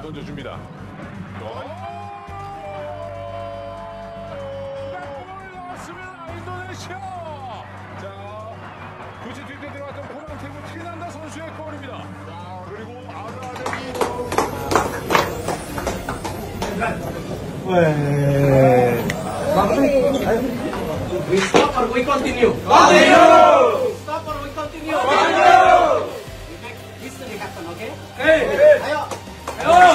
던져줍니다. 나왔습니다. 인도네시아. 자, 굳이 뒤에 들어갔던 고랑태구 티난다 선수의 골입니다. 자, 그리고 We stop or we continue? Continue! Stop or we continue? Continue! We make history happen, okay? Okay! Ayo! Ayo!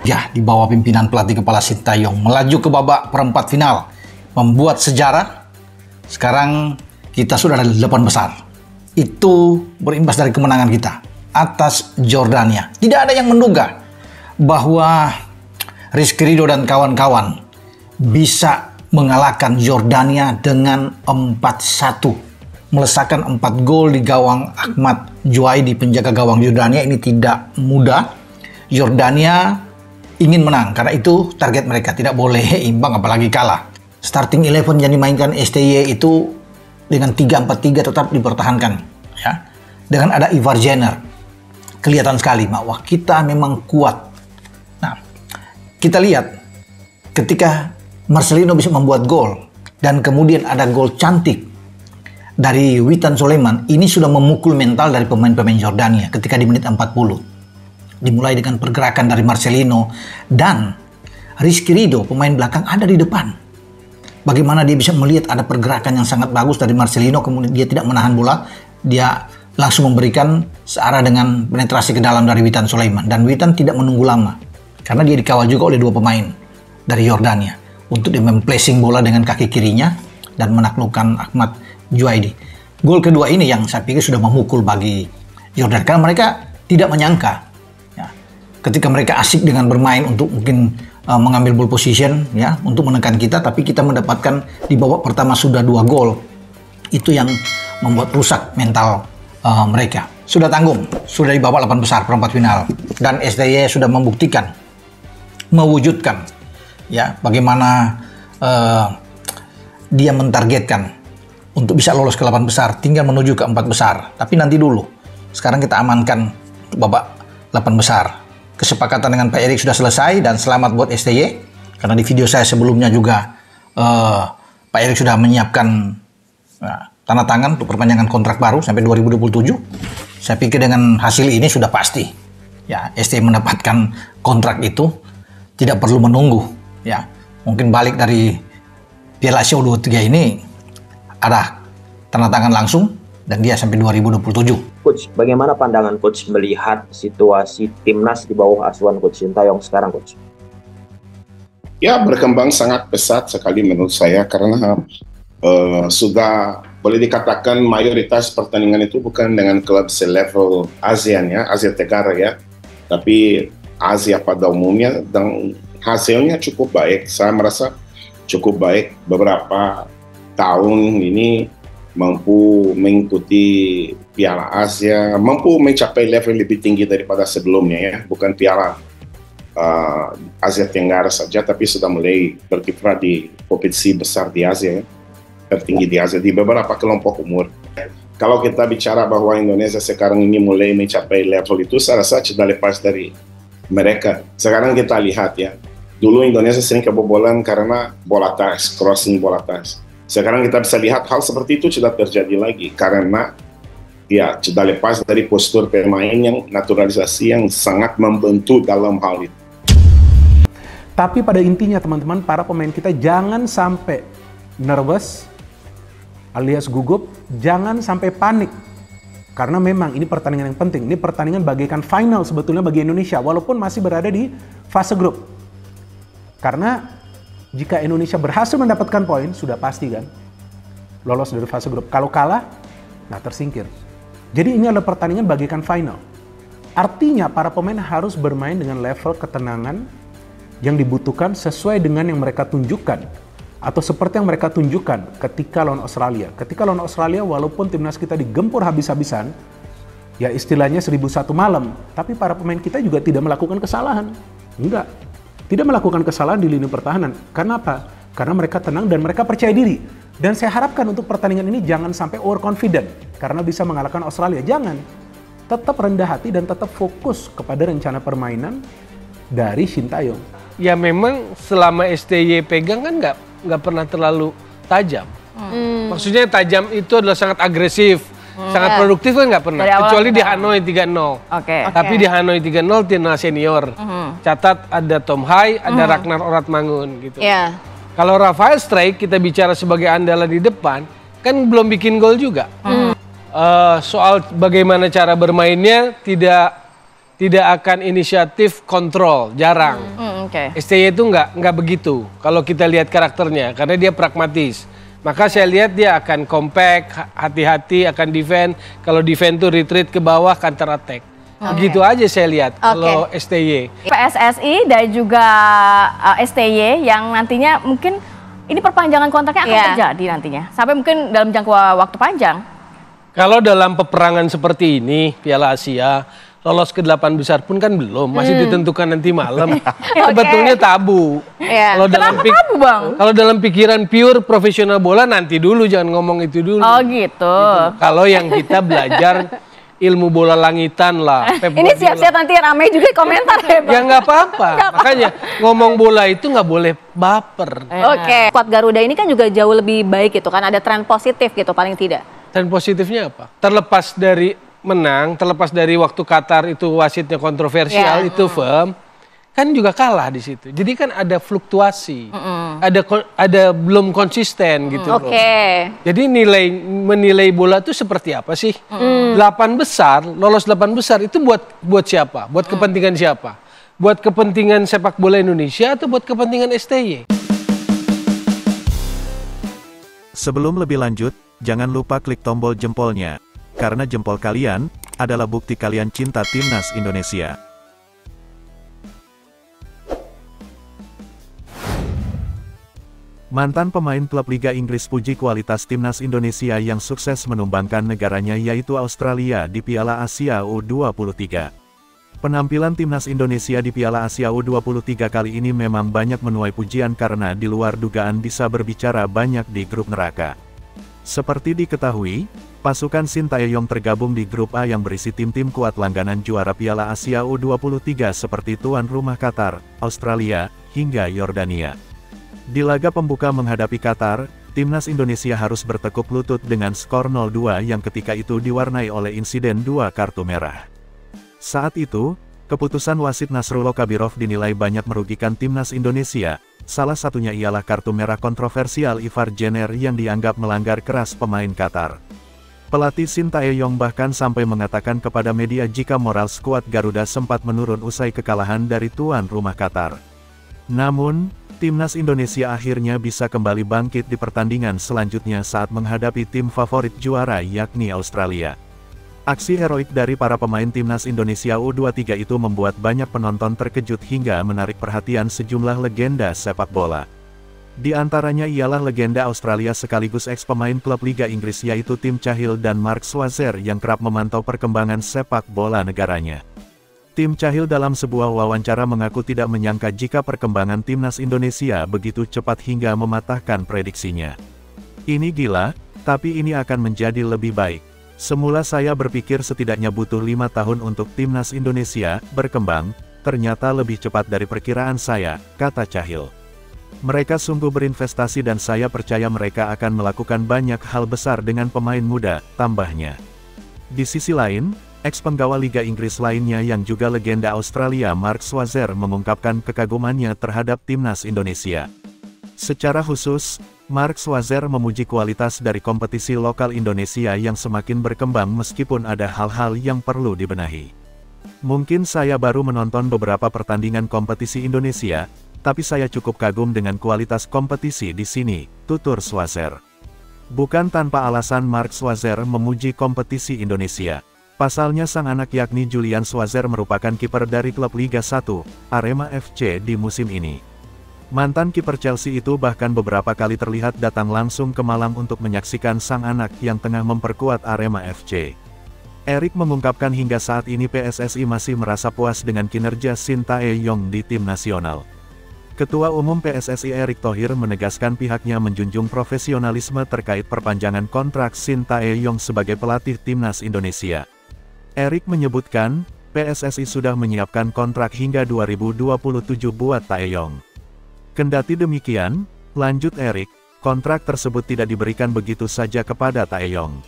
Ya, di bawah pimpinan pelatih kepala Sintayong melaju ke babak perempat final, membuat sejarah. Sekarang kita sudah ada 8 besar. Itu berimbas dari kemenangan kita atas Jordania. Tidak ada yang menduga bahwa Rizky Ridho dan kawan-kawan bisa mengalahkan Jordania dengan 4-1. Melesakkan 4 gol di gawang Ahmad Juaidi, penjaga gawang Jordania. Ini tidak mudah. Jordania ingin menang, karena itu target mereka. Tidak boleh imbang, apalagi kalah. Starting 11 yang dimainkan STY itu dengan 3-4-3 tetap dipertahankan. Ya. Dengan ada Ivar Jenner. Kelihatan sekali bahwa kita memang kuat. Nah, kita lihat ketika Marcelino bisa membuat gol dan kemudian ada gol cantik dari Witan Sulaiman, ini sudah memukul mental dari pemain-pemain Jordania ketika di menit 40. Dimulai dengan pergerakan dari Marcelino dan Rizky Ridho, pemain belakang ada di depan. Bagaimana dia bisa melihat ada pergerakan yang sangat bagus dari Marcelino, kemudian dia tidak menahan bola, dia langsung memberikan searah dengan penetrasi ke dalam dari Witan Sulaiman. Dan Witan tidak menunggu lama, karena dia dikawal juga oleh 2 pemain dari Jordania untuk dia memplacing bola dengan kaki kirinya dan menaklukkan Ahmad Juaidi. Gol kedua ini yang saya pikir sudah memukul bagi Jordania, karena mereka tidak menyangka ya, ketika mereka asik dengan bermain untuk mungkin mengambil ball position ya, untuk menekan kita, tapi kita mendapatkan di babak pertama sudah 2 gol. Itu yang membuat rusak mental mereka. Sudah tanggung, sudah di babak 8 besar perempat final, dan STY sudah membuktikan, mewujudkan ya bagaimana dia mentargetkan untuk bisa lolos ke 8 besar, tinggal menuju ke 4 besar. Tapi nanti dulu, sekarang kita amankan babak 8 besar. Kesepakatan dengan Pak Erik sudah selesai, dan selamat buat STY, karena di video saya sebelumnya juga Pak Erik sudah menyiapkan tanda tangan untuk perpanjangan kontrak baru sampai 2027. Saya pikir dengan hasil ini sudah pasti ya STY mendapatkan kontrak itu, tidak perlu menunggu ya. Mungkin balik dari Piala Asia U23 ini ada tanda tangan langsung dan dia sampai 2027. Coach, bagaimana pandangan Coach melihat situasi timnas di bawah asuhan Coach Sintayong sekarang, Coach? Ya, berkembang sangat pesat sekali menurut saya, karena sudah boleh dikatakan mayoritas pertandingan itu bukan dengan klub selevel ASEAN ya, Asia Tenggara ya, tapi Asia pada umumnya, dan hasilnya cukup baik. Saya merasa cukup baik. Beberapa tahun ini mampu mengikuti Piala Asia, mampu mencapai level lebih tinggi daripada sebelumnya ya, bukan Piala Asia Tenggara saja, tapi sudah mulai berkiprah di kompetisi besar di Asia ya, tertinggi di Asia di beberapa kelompok umur. Kalau kita bicara bahwa Indonesia sekarang ini mulai mencapai level itu, saya rasa sudah lepas dari mereka. Sekarang kita lihat ya, dulu Indonesia sering kebobolan karena bola tas, crossing bola tas. Sekarang kita bisa lihat hal seperti itu sudah terjadi lagi, karena ya sudah lepas dari postur pemain yang naturalisasi yang sangat membantu dalam hal itu. Tapi pada intinya teman-teman, para pemain kita jangan sampai nervous alias gugup, jangan sampai panik. Karena memang ini pertandingan yang penting. Ini pertandingan bagaikan final sebetulnya bagi Indonesia, walaupun masih berada di fase grup. Karena jika Indonesia berhasil mendapatkan poin, sudah pasti kan lolos dari fase grup. Kalau kalah, nah tersingkir. Jadi ini adalah pertandingan bagaikan final. Artinya para pemain harus bermain dengan level ketenangan yang dibutuhkan sesuai dengan yang mereka tunjukkan, atau seperti yang mereka tunjukkan ketika lawan Australia. Ketika lawan Australia, walaupun timnas kita digempur habis-habisan, ya istilahnya 1001 malam, tapi para pemain kita juga tidak melakukan kesalahan. Enggak, tidak melakukan kesalahan di lini pertahanan. Karena apa? Karena mereka tenang dan mereka percaya diri. Dan saya harapkan untuk pertandingan ini jangan sampai overconfident karena bisa mengalahkan Australia. Jangan. Tetap rendah hati dan tetap fokus kepada rencana permainan dari Sintayong. Ya memang selama STY pegang kan nggak pernah terlalu tajam. Maksudnya tajam itu adalah sangat agresif, sangat produktif kan nggak pernah. Kecuali di Hanoi 3-0. Tapi di Hanoi 3-0 timnas senior. Catat ada Tom Hai, ada Ragnar Oratmangun gitu. Kalau Rafael Strijk kita bicara sebagai andalan di depan, kan belum bikin gol juga. Soal bagaimana cara bermainnya tidak akan inisiatif kontrol, jarang. STY itu nggak begitu kalau kita lihat karakternya, karena dia pragmatis. Maka saya lihat dia akan compact, hati-hati, akan defend. Kalau defend tuh retreat ke bawah, counter attack. Begitu aja saya lihat kalau STY. PSSI dan juga STY yang nantinya mungkin ini perpanjangan kontraknya akan terjadi nantinya. Sampai mungkin dalam jangka waktu panjang. Kalau dalam peperangan seperti ini, Piala Asia, lolos ke 8 besar pun kan belum, masih ditentukan nanti malam. Sebetulnya tabu. Kalau dalam tabu, Bang? Kalau dalam pikiran pure profesional bola nanti dulu, jangan ngomong itu dulu. Oh gitu. Kalau yang kita belajar ilmu bola langitan lah. Ini siap-siap nanti ramai juga komentar ya, Bang. Ya nggak apa-apa. Makanya ngomong bola itu nggak boleh baper. Skuad Garuda ini kan juga jauh lebih baik gitu kan, ada tren positif gitu paling tidak. Tren positifnya apa? Terlepas dari menang, terlepas dari waktu Qatar itu wasitnya kontroversial, itu firm, kan juga kalah di situ. Jadi kan ada fluktuasi, ada belum konsisten gitu loh. Jadi menilai bola itu seperti apa sih? 8 besar, lolos 8 besar itu buat siapa? Buat kepentingan siapa? Buat kepentingan sepak bola Indonesia atau buat kepentingan STY? Sebelum lebih lanjut, jangan lupa klik tombol jempolnya. Karena jempol kalian adalah bukti kalian cinta timnas Indonesia. Mantan pemain klub Liga Inggris puji kualitas timnas Indonesia yang sukses menumbangkan negaranya yaitu Australia di Piala Asia U23. Penampilan timnas Indonesia di Piala Asia U23 kali ini memang banyak menuai pujian karena di luar dugaan bisa berbicara banyak di grup neraka. Seperti diketahui, pasukan Sintayong tergabung di grup A yang berisi tim-tim kuat langganan juara Piala Asia U23 seperti tuan rumah Qatar, Australia, hingga Yordania. Di laga pembuka menghadapi Qatar, timnas Indonesia harus bertekuk lutut dengan skor 0-2 yang ketika itu diwarnai oleh insiden 2 kartu merah. Saat itu, keputusan wasit Nasrullah Kabirov dinilai banyak merugikan timnas Indonesia. Salah satunya ialah kartu merah kontroversial Ivar Jenner yang dianggap melanggar keras pemain Qatar. Pelatih Sintayong bahkan sampai mengatakan kepada media jika moral skuad Garuda sempat menurun usai kekalahan dari tuan rumah Qatar. Namun, timnas Indonesia akhirnya bisa kembali bangkit di pertandingan selanjutnya saat menghadapi tim favorit juara yakni Australia. Aksi heroik dari para pemain timnas Indonesia U23 itu membuat banyak penonton terkejut hingga menarik perhatian sejumlah legenda sepak bola. Di antaranya ialah legenda Australia sekaligus ex-pemain klub Liga Inggris yaitu Tim Cahill dan Mark Schwarzer yang kerap memantau perkembangan sepak bola negaranya. Tim Cahill dalam sebuah wawancara mengaku tidak menyangka jika perkembangan timnas Indonesia begitu cepat hingga mematahkan prediksinya. Ini gila, tapi ini akan menjadi lebih baik. Semula saya berpikir setidaknya butuh 5 tahun untuk timnas Indonesia berkembang, ternyata lebih cepat dari perkiraan saya, kata Cahill. Mereka sungguh berinvestasi dan saya percaya mereka akan melakukan banyak hal besar dengan pemain muda, tambahnya. Di sisi lain, ex-penggawa Liga Inggris lainnya yang juga legenda Australia Mark Schwarzer mengungkapkan kekagumannya terhadap timnas Indonesia. Secara khusus, Mark Schwarzer memuji kualitas dari kompetisi lokal Indonesia yang semakin berkembang meskipun ada hal-hal yang perlu dibenahi. Mungkin saya baru menonton beberapa pertandingan kompetisi Indonesia, tapi saya cukup kagum dengan kualitas kompetisi di sini, tutur Schwarzer. Bukan tanpa alasan Mark Schwarzer memuji kompetisi Indonesia. Pasalnya sang anak yakni Julian Schwarzer merupakan kiper dari klub Liga 1, Arema FC di musim ini. Mantan kiper Chelsea itu bahkan beberapa kali terlihat datang langsung ke Malang untuk menyaksikan sang anak yang tengah memperkuat Arema FC. Erik mengungkapkan hingga saat ini PSSI masih merasa puas dengan kinerja Sintayong di tim nasional. Ketua Umum PSSI Erick Thohir menegaskan pihaknya menjunjung profesionalisme terkait perpanjangan kontrak Shin Tae-yong sebagai pelatih timnas Indonesia. Erick menyebutkan, PSSI sudah menyiapkan kontrak hingga 2027 buat Tae-yong. Kendati demikian, lanjut Erick, kontrak tersebut tidak diberikan begitu saja kepada Tae-yong.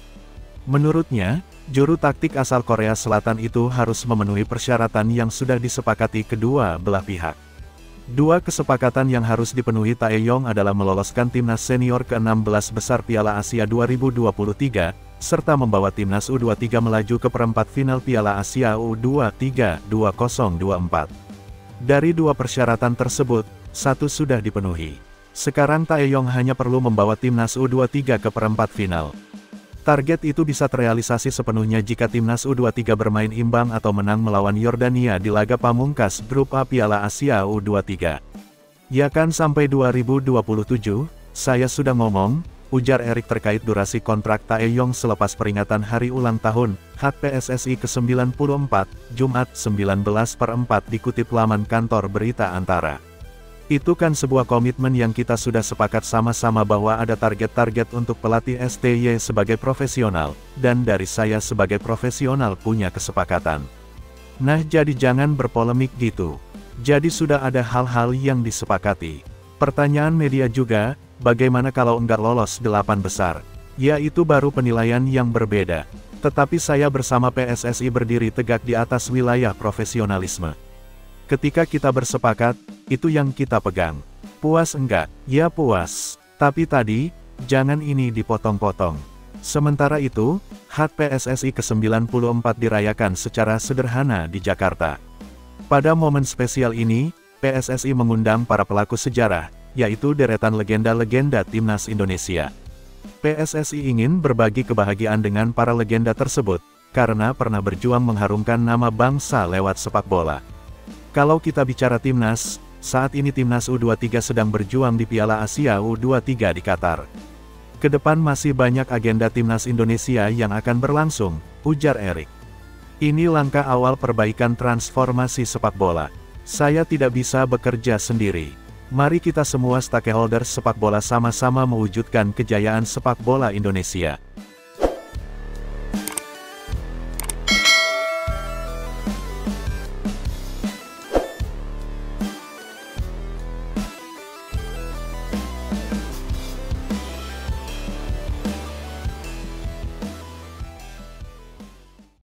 Menurutnya, juru taktik asal Korea Selatan itu harus memenuhi persyaratan yang sudah disepakati kedua belah pihak. Dua kesepakatan yang harus dipenuhi Tae-yong adalah meloloskan timnas senior ke-16 besar Piala Asia 2023, serta membawa timnas U23 melaju ke perempat final Piala Asia U23 2024. Dari dua persyaratan tersebut, satu sudah dipenuhi. Sekarang Tae-yong hanya perlu membawa timnas U23 ke perempat final. Target itu bisa terrealisasi sepenuhnya jika timnas U23 bermain imbang atau menang melawan Yordania di laga pamungkas Grup A Piala Asia U23. Ya kan sampai 2027, saya sudah ngomong, ujar Erick terkait durasi kontrak Tae-yong selepas peringatan hari ulang tahun, HUT PSSI ke-94, Jumat 19/4 dikutip laman kantor berita Antara. Itu kan sebuah komitmen yang kita sudah sepakat sama-sama bahwa ada target-target untuk pelatih STY sebagai profesional, dan dari saya sebagai profesional punya kesepakatan. Nah jadi jangan berpolemik gitu. Jadi sudah ada hal-hal yang disepakati. Pertanyaan media juga, bagaimana kalau enggak lolos 8 besar? Ya itu baru penilaian yang berbeda. Tetapi saya bersama PSSI berdiri tegak di atas wilayah profesionalisme. Ketika kita bersepakat, itu yang kita pegang. Puas enggak? Ya puas. Tapi tadi, jangan ini dipotong-potong. Sementara itu, HUT PSSI ke-94 dirayakan secara sederhana di Jakarta. Pada momen spesial ini, PSSI mengundang para pelaku sejarah, yaitu deretan legenda-legenda timnas Indonesia. PSSI ingin berbagi kebahagiaan dengan para legenda tersebut, karena pernah berjuang mengharumkan nama bangsa lewat sepak bola. Kalau kita bicara timnas, saat ini timnas U23 sedang berjuang di Piala Asia U23 di Qatar. Kedepan masih banyak agenda timnas Indonesia yang akan berlangsung, ujar Erick. Ini langkah awal perbaikan transformasi sepak bola. Saya tidak bisa bekerja sendiri. Mari kita semua stakeholders sepak bola sama-sama mewujudkan kejayaan sepak bola Indonesia.